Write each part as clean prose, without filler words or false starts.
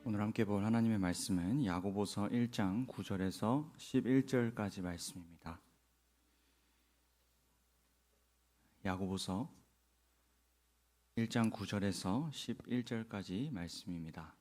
오늘 함께 볼 하나님의 말씀은 야고보서 1장 9절에서 11절까지 말씀입니다. 야고보서 1장 9절에서 11절까지 말씀입니다.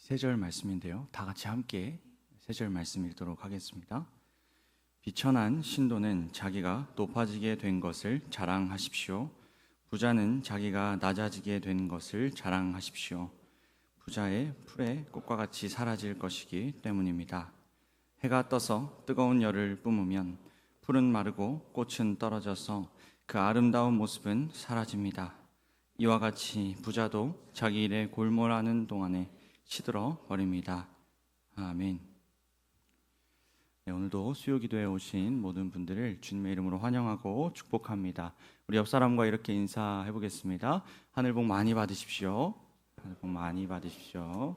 세 절 말씀인데요. 다 같이 함께 세 절 말씀 읽도록 하겠습니다. 비천한 신도는 자기가 높아지게 된 것을 자랑하십시오. 부자는 자기가 낮아지게 된 것을 자랑하십시오. 부자의 풀의 꽃과 같이 사라질 것이기 때문입니다. 해가 떠서 뜨거운 열을 뿜으면 풀은 마르고 꽃은 떨어져서 그 아름다운 모습은 사라집니다. 이와 같이 부자도 자기 일에 골몰하는 동안에 시들어 버립니다. 아멘. 네, 오늘도 수요기도에 오신 모든 분들을 주님의 이름으로 환영하고 축복합니다. 우리 옆 사람과 이렇게 인사해 보겠습니다. 하늘 복 많이 받으십시오. 하늘 복 많이 받으십시오.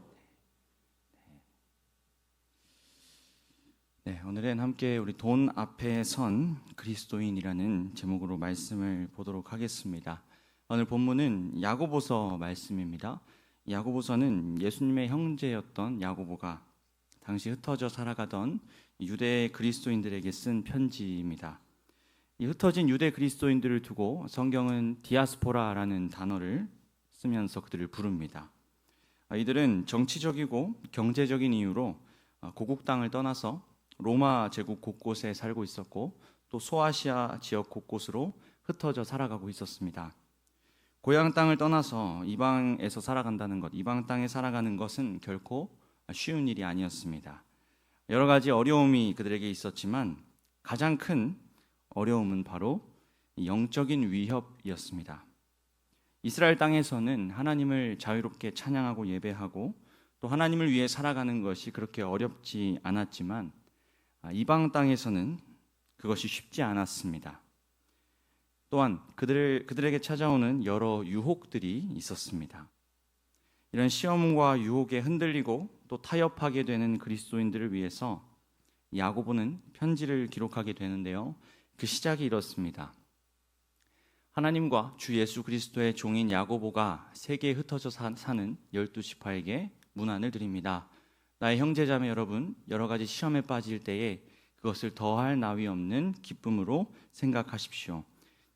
네, 오늘은 함께 우리 돈 앞에 선 그리스도인이라는 제목으로 말씀을 보도록 하겠습니다. 오늘 본문은 야고보서 말씀입니다. 야고보서는 예수님의 형제였던 야고보가 당시 흩어져 살아가던 유대 그리스도인들에게 쓴 편지입니다. 이 흩어진 유대 그리스도인들을 두고 성경은 디아스포라라는 단어를 쓰면서 그들을 부릅니다. 이들은 정치적이고 경제적인 이유로 고국 땅을 떠나서 로마 제국 곳곳에 살고 있었고 또 소아시아 지역 곳곳으로 흩어져 살아가고 있었습니다. 고향 땅을 떠나서 이방에서 살아간다는 것, 이방 땅에 살아가는 것은 결코 쉬운 일이 아니었습니다. 여러 가지 어려움이 그들에게 있었지만 가장 큰 어려움은 바로 영적인 위협이었습니다. 이스라엘 땅에서는 하나님을 자유롭게 찬양하고 예배하고 또 하나님을 위해 살아가는 것이 그렇게 어렵지 않았지만 이방 땅에서는 그것이 쉽지 않았습니다. 또한 그들에게 찾아오는 여러 유혹들이 있었습니다. 이런 시험과 유혹에 흔들리고 또 타협하게 되는 그리스도인들을 위해서 야고보는 편지를 기록하게 되는데요. 그 시작이 이렇습니다. 하나님과 주 예수 그리스도의 종인 야고보가 세계에 흩어져 사는 12지파에게 문안을 드립니다. 나의 형제자매 여러분, 여러 가지 시험에 빠질 때에 그것을 더할 나위 없는 기쁨으로 생각하십시오.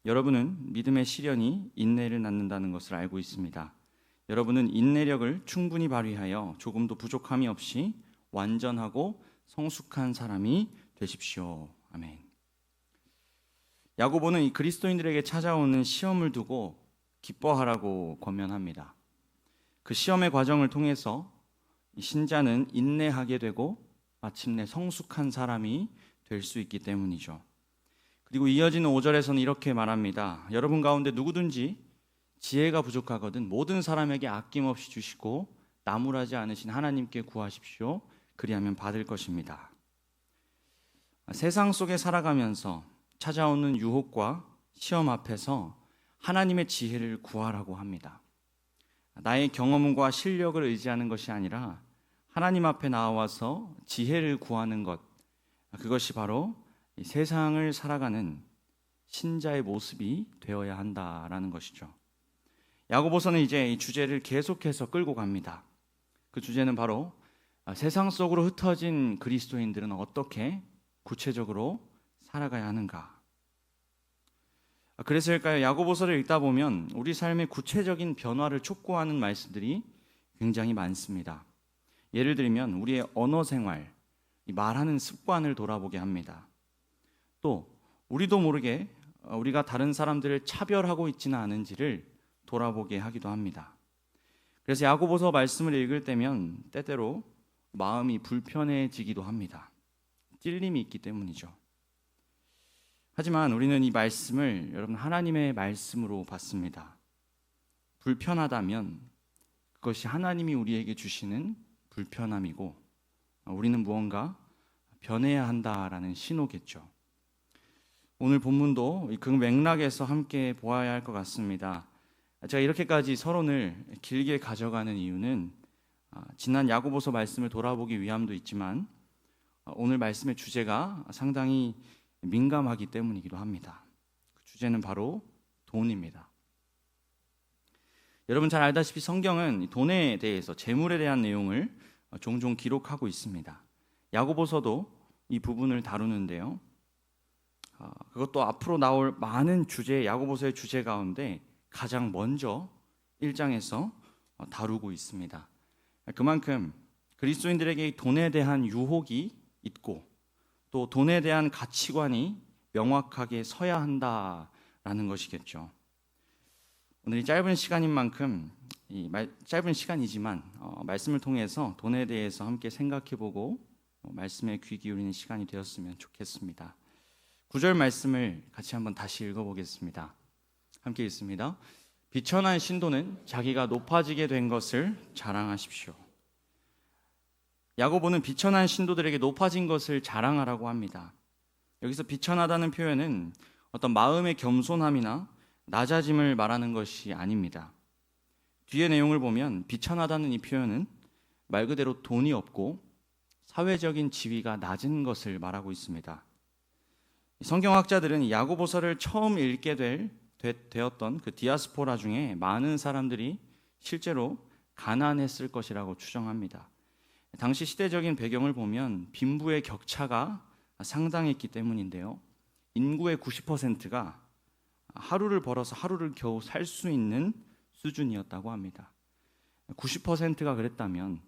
여러분은 믿음의 시련이 인내를 낳는다는 것을 알고 있습니다. 여러분은 인내력을 충분히 발휘하여 조금도 부족함이 없이 완전하고 성숙한 사람이 되십시오. 아멘. 야고보는 이 그리스도인들에게 찾아오는 시험을 두고 기뻐하라고 권면합니다. 그 시험의 과정을 통해서 이 신자는 인내하게 되고 마침내 성숙한 사람이 될 수 있기 때문이죠. 그리고 이어지는 5절에서는 이렇게 말합니다. 여러분 가운데 누구든지 지혜가 부족하거든 모든 사람에게 아낌없이 주시고 나무라지 않으신 하나님께 구하십시오. 그리하면 받을 것입니다. 세상 속에 살아가면서 찾아오는 유혹과 시험 앞에서 하나님의 지혜를 구하라고 합니다. 나의 경험과 실력을 의지하는 것이 아니라 하나님 앞에 나와서 지혜를 구하는 것, 그것이 바로 이 세상을 살아가는 신자의 모습이 되어야 한다라는 것이죠. 야고보서는 이제 이 주제를 계속해서 끌고 갑니다. 그 주제는 바로 세상 속으로 흩어진 그리스도인들은 어떻게 구체적으로 살아가야 하는가. 그래서일까요? 야고보서를 읽다 보면 우리 삶의 구체적인 변화를 촉구하는 말씀들이 굉장히 많습니다. 예를 들면 우리의 언어 생활, 말하는 습관을 돌아보게 합니다. 또 우리도 모르게 우리가 다른 사람들을 차별하고 있지는 않은지를 돌아보게 하기도 합니다. 그래서 야고보서 말씀을 읽을 때면 때때로 마음이 불편해지기도 합니다. 찔림이 있기 때문이죠. 하지만 우리는 이 말씀을 여러분 하나님의 말씀으로 봤습니다. 불편하다면 그것이 하나님이 우리에게 주시는 불편함이고 우리는 무언가 변해야 한다라는 신호겠죠. 오늘 본문도 그 맥락에서 함께 보아야 할 것 같습니다. 제가 이렇게까지 서론을 길게 가져가는 이유는 지난 야고보서 말씀을 돌아보기 위함도 있지만 오늘 말씀의 주제가 상당히 민감하기 때문이기도 합니다. 그 주제는 바로 돈입니다. 여러분 잘 알다시피 성경은 돈에 대해서, 재물에 대한 내용을 종종 기록하고 있습니다. 야고보서도 이 부분을 다루는데요. 그것도 앞으로 나올 많은 주제, 야고보서의 주제 가운데 가장 먼저 1장에서 다루고 있습니다. 그만큼 그리스도인들에게 돈에 대한 유혹이 있고 또 돈에 대한 가치관이 명확하게 서야 한다라는 것이겠죠. 오늘 이 짧은 시간인 만큼 짧은 시간이지만 말씀을 통해서 돈에 대해서 함께 생각해보고 말씀에 귀 기울이는 시간이 되었으면 좋겠습니다. 9절 말씀을 같이 한번 다시 읽어보겠습니다. 함께 읽습니다. 비천한 신도는 자기가 높아지게 된 것을 자랑하십시오. 야고보는 비천한 신도들에게 높아진 것을 자랑하라고 합니다. 여기서 비천하다는 표현은 어떤 마음의 겸손함이나 낮아짐을 말하는 것이 아닙니다. 뒤에 내용을 보면 비천하다는 이 표현은 말 그대로 돈이 없고 사회적인 지위가 낮은 것을 말하고 있습니다. 성경학자들은 야고보서를 처음 읽게 되었던 그 디아스포라 중에 많은 사람들이 실제로 가난했을 것이라고 추정합니다. 당시 시대적인 배경을 보면 빈부의 격차가 상당했기 때문인데요. 인구의 90%가 하루를 벌어서 하루를 겨우 살 수 있는 수준이었다고 합니다. 90%가 그랬다면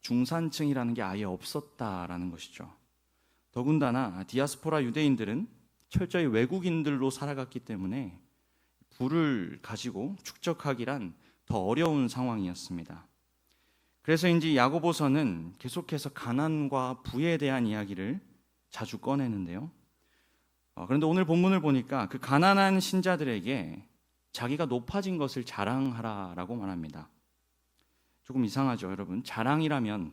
중산층이라는 게 아예 없었다라는 것이죠. 더군다나 디아스포라 유대인들은 철저히 외국인들로 살아갔기 때문에 부를 가지고 축적하기란 더 어려운 상황이었습니다. 그래서인지 야고보서는 계속해서 가난과 부에 대한 이야기를 자주 꺼내는데요. 그런데 오늘 본문을 보니까 그 가난한 신자들에게 자기가 높아진 것을 자랑하라라고 말합니다. 조금 이상하죠, 여러분? 자랑이라면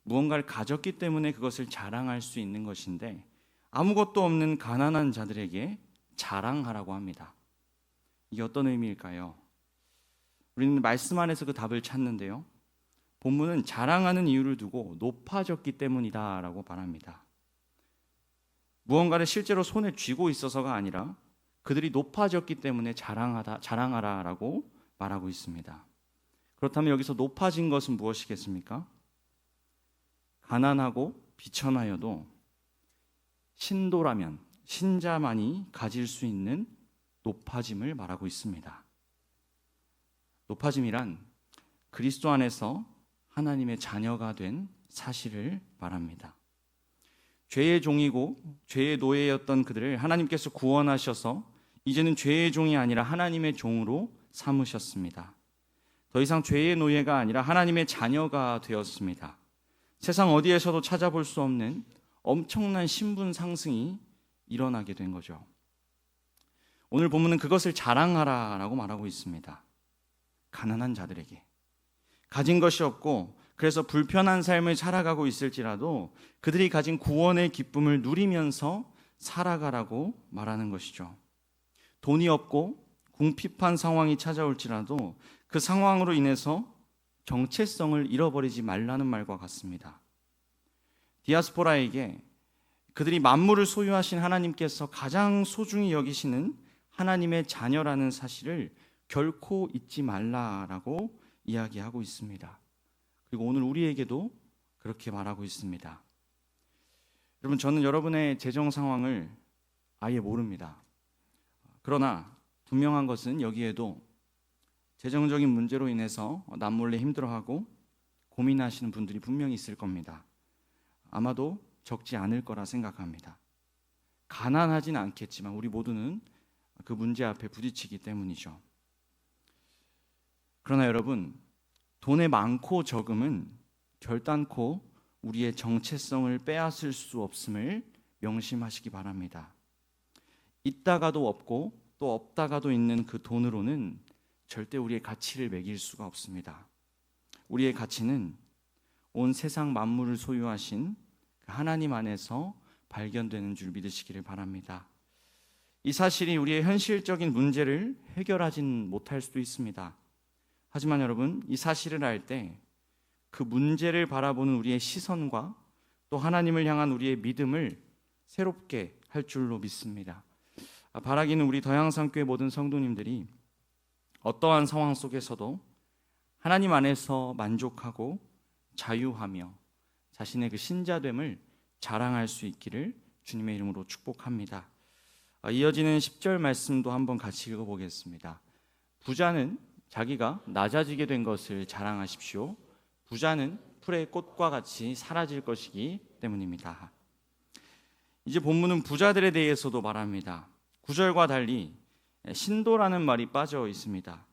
무언가를 가졌기 때문에 그것을 자랑할 수 있는 것인데 아무것도 없는 가난한 자들에게 자랑하라고 합니다. 이게 어떤 의미일까요? 우리는 말씀 안에서 그 답을 찾는데요. 본문은 자랑하는 이유를 두고 높아졌기 때문이다라고 말합니다. 무언가를 실제로 손에 쥐고 있어서가 아니라 그들이 높아졌기 때문에 자랑하라라고 말하고 있습니다. 그렇다면 여기서 높아진 것은 무엇이겠습니까? 가난하고 비천하여도 신도라면 신자만이 가질 수 있는 높아짐을 말하고 있습니다. 높아짐이란 그리스도 안에서 하나님의 자녀가 된 사실을 말합니다. 죄의 종이고 죄의 노예였던 그들을 하나님께서 구원하셔서 이제는 죄의 종이 아니라 하나님의 종으로 삼으셨습니다. 더 이상 죄의 노예가 아니라 하나님의 자녀가 되었습니다. 세상 어디에서도 찾아볼 수 없는 엄청난 신분 상승이 일어나게 된 거죠. 오늘 본문은 그것을 자랑하라라고 말하고 있습니다. 가난한 자들에게 가진 것이 없고 그래서 불편한 삶을 살아가고 있을지라도 그들이 가진 구원의 기쁨을 누리면서 살아가라고 말하는 것이죠. 돈이 없고 궁핍한 상황이 찾아올지라도 그 상황으로 인해서 정체성을 잃어버리지 말라는 말과 같습니다. 디아스포라에게 그들이 만물을 소유하신 하나님께서 가장 소중히 여기시는 하나님의 자녀라는 사실을 결코 잊지 말라라고 이야기하고 있습니다. 그리고 오늘 우리에게도 그렇게 말하고 있습니다. 여러분, 저는 여러분의 재정 상황을 아예 모릅니다. 그러나 분명한 것은 여기에도 재정적인 문제로 인해서 남몰래 힘들어하고 고민하시는 분들이 분명히 있을 겁니다. 아마도 적지 않을 거라 생각합니다. 가난하진 않겠지만 우리 모두는 그 문제 앞에 부딪히기 때문이죠. 그러나 여러분, 돈의 많고 적음은 결단코 우리의 정체성을 빼앗을 수 없음을 명심하시기 바랍니다. 있다가도 없고 또 없다가도 있는 그 돈으로는 절대 우리의 가치를 매길 수가 없습니다. 우리의 가치는 온 세상 만물을 소유하신 하나님 안에서 발견되는 줄 믿으시기를 바랍니다. 이 사실이 우리의 현실적인 문제를 해결하진 못할 수도 있습니다. 하지만 여러분, 이 사실을 알 때 그 문제를 바라보는 우리의 시선과 또 하나님을 향한 우리의 믿음을 새롭게 할 줄로 믿습니다. 바라기는 우리 더향상교회 모든 성도님들이 어떠한 상황 속에서도 하나님 안에서 만족하고 자유하며 자신의 그 신자됨을 자랑할 수 있기를 주님의 이름으로 축복합니다. 이어지는 10절 말씀도 한번 같이 읽어보겠습니다. 부자는 자기가 낮아지게 된 것을 자랑하십시오. 부자는 풀의 꽃과 같이 사라질 것이기 때문입니다. 이제 본문은 부자들에 대해서도 말합니다. 9절과 달리 신도라는 말이 빠져 있습니다.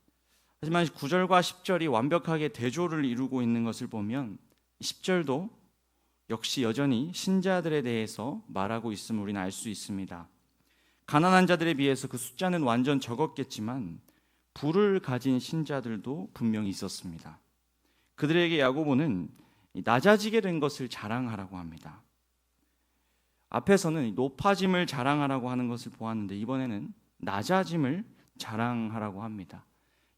하지만 9절과 10절이 완벽하게 대조를 이루고 있는 것을 보면 10절도 역시 여전히 신자들에 대해서 말하고 있음을 우리는 알 수 있습니다. 가난한 자들에 비해서 그 숫자는 완전 적었겠지만 부를 가진 신자들도 분명히 있었습니다. 그들에게 야고보는 낮아지게 된 것을 자랑하라고 합니다. 앞에서는 높아짐을 자랑하라고 하는 것을 보았는데 이번에는 낮아짐을 자랑하라고 합니다.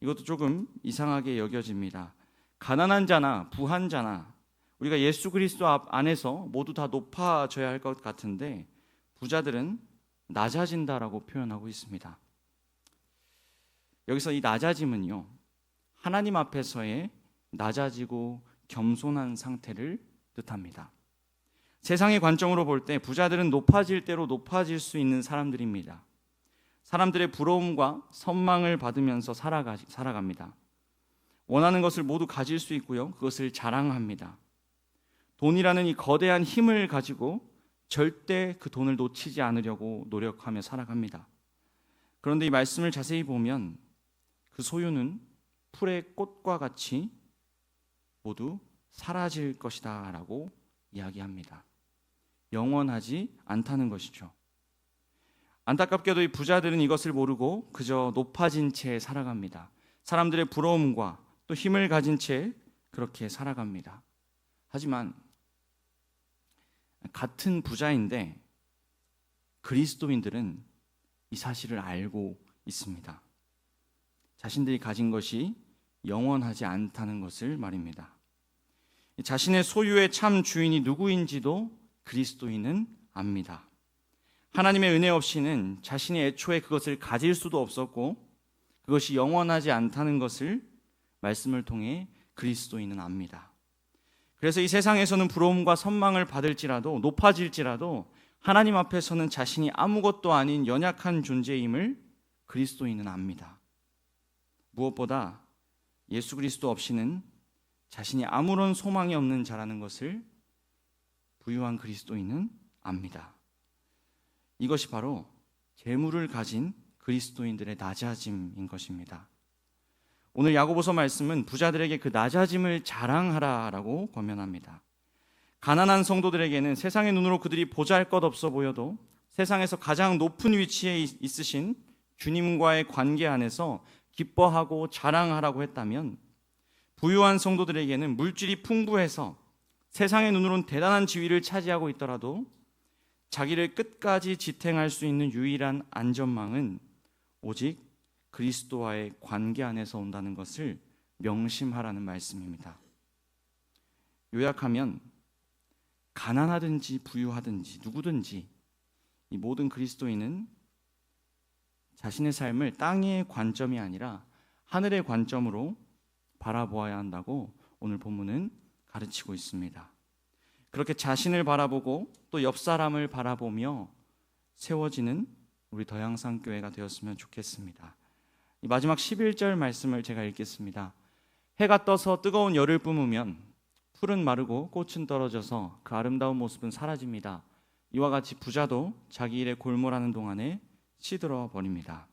이것도 조금 이상하게 여겨집니다. 가난한 자나 부한 자나 우리가 예수 그리스도 안에서 모두 다 높아져야 할 것 같은데 부자들은 낮아진다라고 표현하고 있습니다. 여기서 이 낮아짐은요, 하나님 앞에서의 낮아지고 겸손한 상태를 뜻합니다. 세상의 관점으로 볼 때 부자들은 높아질 대로 높아질 수 있는 사람들입니다. 사람들의 부러움과 선망을 받으면서 살아갑니다. 원하는 것을 모두 가질 수 있고요, 그것을 자랑합니다. 돈이라는 이 거대한 힘을 가지고 절대 그 돈을 놓치지 않으려고 노력하며 살아갑니다. 그런데 이 말씀을 자세히 보면 그 소유는 풀의 꽃과 같이 모두 사라질 것이다 라고 이야기합니다. 영원하지 않다는 것이죠. 안타깝게도 이 부자들은 이것을 모르고 그저 높아진 채 살아갑니다. 사람들의 부러움과 또 힘을 가진 채 그렇게 살아갑니다. 하지만 같은 부자인데 그리스도인들은 이 사실을 알고 있습니다. 자신들이 가진 것이 영원하지 않다는 것을 말입니다. 자신의 소유의 참 주인이 누구인지도 그리스도인은 압니다. 하나님의 은혜 없이는 자신이 애초에 그것을 가질 수도 없었고 그것이 영원하지 않다는 것을 말씀을 통해 그리스도인은 압니다. 그래서 이 세상에서는 부러움과 선망을 받을지라도 높아질지라도 하나님 앞에서는 자신이 아무것도 아닌 연약한 존재임을 그리스도인은 압니다. 무엇보다 예수 그리스도 없이는 자신이 아무런 소망이 없는 자라는 것을 부유한 그리스도인은 압니다. 이것이 바로 재물을 가진 그리스도인들의 낮아짐인 것입니다. 오늘 야고보서 말씀은 부자들에게 그 낮아짐을 자랑하라라고 권면합니다. 가난한 성도들에게는 세상의 눈으로 그들이 보잘것없어 보여도 세상에서 가장 높은 위치에 있으신 주님과의 관계 안에서 기뻐하고 자랑하라고 했다면 부유한 성도들에게는 물질이 풍부해서 세상의 눈으로는 대단한 지위를 차지하고 있더라도 자기를 끝까지 지탱할 수 있는 유일한 안전망은 오직 그리스도와의 관계 안에서 온다는 것을 명심하라는 말씀입니다. 요약하면 가난하든지 부유하든지 누구든지 이 모든 그리스도인은 자신의 삶을 땅의 관점이 아니라 하늘의 관점으로 바라보아야 한다고 오늘 본문은 가르치고 있습니다. 그렇게 자신을 바라보고 또 옆 사람을 바라보며 세워지는 우리 더향상교회가 되었으면 좋겠습니다. 이 마지막 11절 말씀을 제가 읽겠습니다. 해가 떠서 뜨거운 열을 뿜으면 풀은 마르고 꽃은 떨어져서 그 아름다운 모습은 사라집니다. 이와 같이 부자도 자기 일에 골몰하는 동안에 시들어 버립니다.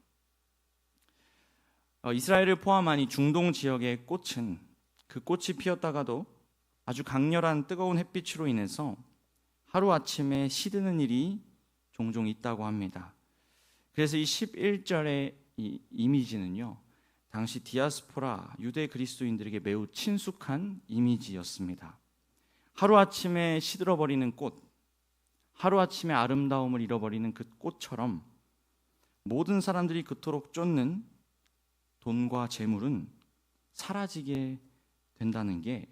이스라엘을 포함한 이 중동 지역의 꽃은 그 꽃이 피었다가도 아주 강렬한 뜨거운 햇빛으로 인해서 하루아침에 시드는 일이 종종 있다고 합니다. 그래서 이 11절의 이 이미지는요, 당시 디아스포라 유대 그리스도인들에게 매우 친숙한 이미지였습니다. 하루아침에 시들어버리는 꽃, 하루아침에 아름다움을 잃어버리는 그 꽃처럼 모든 사람들이 그토록 쫓는 돈과 재물은 사라지게 된다는 게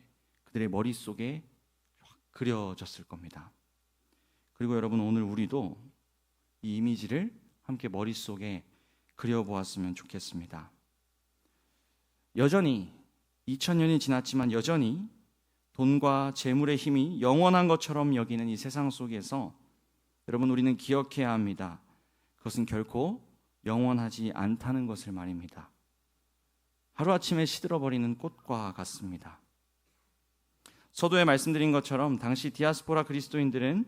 그들의 머릿속에 확 그려졌을 겁니다. 그리고 여러분, 오늘 우리도 이 이미지를 함께 머릿속에 그려보았으면 좋겠습니다. 여전히 2000년이 지났지만 여전히 돈과 재물의 힘이 영원한 것처럼 여기는 이 세상 속에서 여러분, 우리는 기억해야 합니다. 그것은 결코 영원하지 않다는 것을 말입니다. 하루아침에 시들어버리는 꽃과 같습니다. 서두에 말씀드린 것처럼 당시 디아스포라 그리스도인들은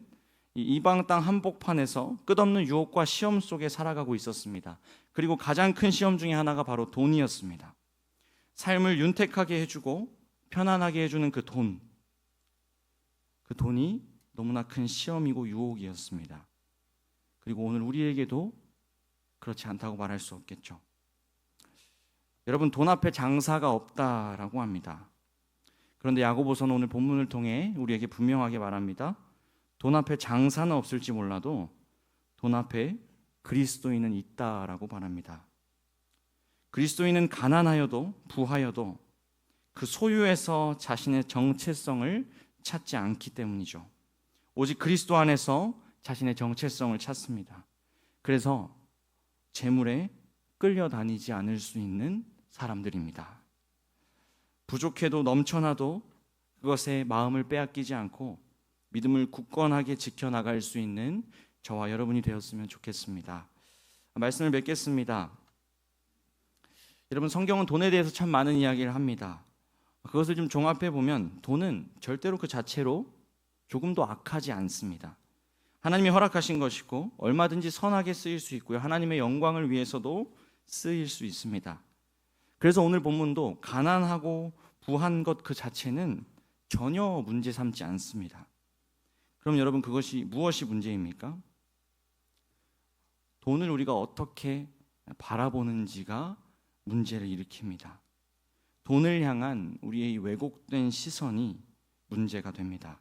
이 이방 땅 한복판에서 끝없는 유혹과 시험 속에 살아가고 있었습니다. 그리고 가장 큰 시험 중에 하나가 바로 돈이었습니다. 삶을 윤택하게 해주고 편안하게 해주는 그 돈이 너무나 큰 시험이고 유혹이었습니다. 그리고 오늘 우리에게도 그렇지 않다고 말할 수 없겠죠. 여러분, 돈 앞에 장사가 없다라고 합니다. 그런데 야고보서는 오늘 본문을 통해 우리에게 분명하게 말합니다. 돈 앞에 장사는 없을지 몰라도 돈 앞에 그리스도인은 있다라고 말합니다. 그리스도인은 가난하여도 부하여도 그 소유에서 자신의 정체성을 찾지 않기 때문이죠. 오직 그리스도 안에서 자신의 정체성을 찾습니다. 그래서 재물에 끌려다니지 않을 수 있는 사람들입니다. 부족해도 넘쳐나도 그것에 마음을 빼앗기지 않고 믿음을 굳건하게 지켜나갈 수 있는 저와 여러분이 되었으면 좋겠습니다. 말씀을 맺겠습니다. 여러분, 성경은 돈에 대해서 참 많은 이야기를 합니다. 그것을 좀 종합해 보면 돈은 절대로 그 자체로 조금도 악하지 않습니다. 하나님이 허락하신 것이고 얼마든지 선하게 쓰일 수 있고요. 하나님의 영광을 위해서도 쓰일 수 있습니다. 그래서 오늘 본문도 가난하고 부한 것 그 자체는 전혀 문제 삼지 않습니다. 그럼 여러분, 그것이 무엇이 문제입니까? 돈을 우리가 어떻게 바라보는지가 문제를 일으킵니다. 돈을 향한 우리의 왜곡된 시선이 문제가 됩니다.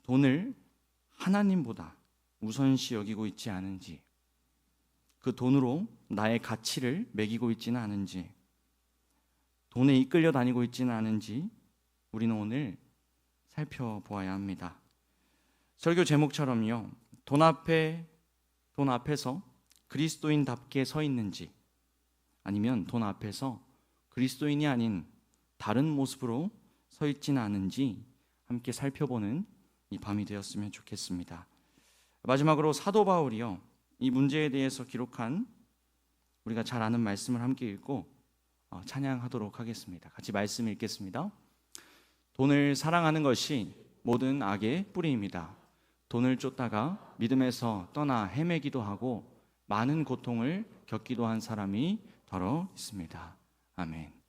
돈을 하나님보다 우선시 여기고 있지 않은지, 그 돈으로 나의 가치를 매기고 있지는 않은지, 돈에 이끌려 다니고 있지는 않은지 우리는 오늘 살펴보아야 합니다. 설교 제목처럼요, 돈 앞에서 그리스도인답게 서 있는지, 아니면 돈 앞에서 그리스도인이 아닌 다른 모습으로 서 있지는 않은지 함께 살펴보는 이 밤이 되었으면 좋겠습니다. 마지막으로 사도 바울이요, 이 문제에 대해서 기록한 우리가 잘 아는 말씀을 함께 읽고 찬양하도록 하겠습니다. 같이 말씀 읽겠습니다. 돈을 사랑하는 것이 모든 악의 뿌리입니다. 돈을 쫓다가 믿음에서 떠나 헤매기도 하고 많은 고통을 겪기도 한 사람이 더러 있습니다. 아멘.